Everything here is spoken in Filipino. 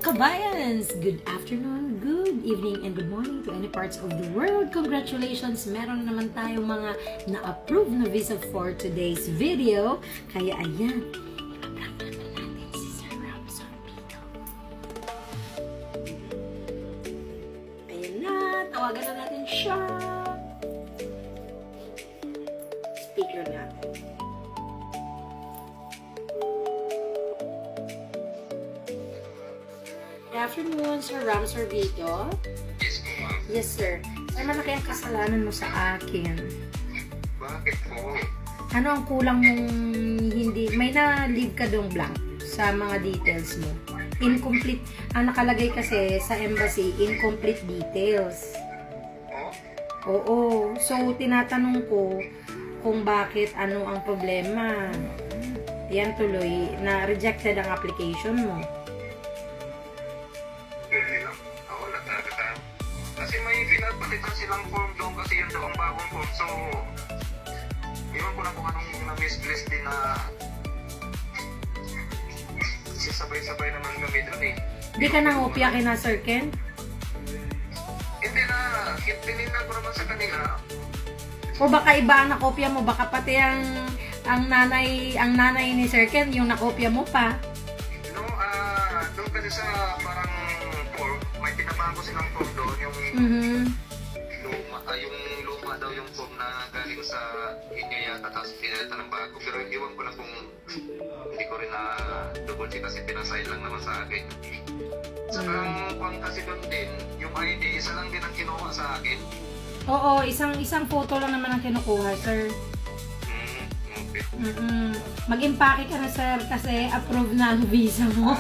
kabayans! Good afternoon, good evening, and good morning to any parts of the world. Congratulations! Meron naman tayong mga na-approve na visa for today's video. Kaya ayan, i-vlog natin si Sir Ramson dito. Ayan na, tawagan na natin siya. Speaker natin. Good afternoon, Sir Ramson Vito. Yes, po, ma'am. Yes, sir. Sir, malaki ang kasalanan mo sa akin. Bakit po? Ano ang kulang mong hindi... May na-leave ka dong blank sa mga details mo. Incomplete. Ang nakalagay kasi sa embassy, incomplete details. Oh? Oo. So, tinatanong ko kung bakit, ano ang problema. Yan tuloy, na rejected ang application mo. Ganun lang. Ako, nagkakata. Kasi may pinapalitan silang form doon kasi yun daw ang bagong form. So, iwan ko na kung anong na-misplace din na sisabay-sabay naman kami doon eh. Di ka nang opya kina Sir Ken? Hindi na, tinignan ko naman sa kanila. O baka iba ang nakopya mo, baka pati ang nanay ni Sir Ken, yung nakopya mo pa. No, doon kasi sa parang form, may pinabago silang form doon, yung yung luma daw yung form na galing sa inyo yata, tapos pinalitan ng bago. Pero iwan ko na kung hindi ko rin na double check kasi pinasign lang naman sa akin. Saka ang pang kasi doon din, yung ID, isa lang din ang kinuha sa akin. Oo, isang photo lang naman ang kinukuha, sir. Okay. Mag-impake ka na, sir, kasi approve na ang visa mo.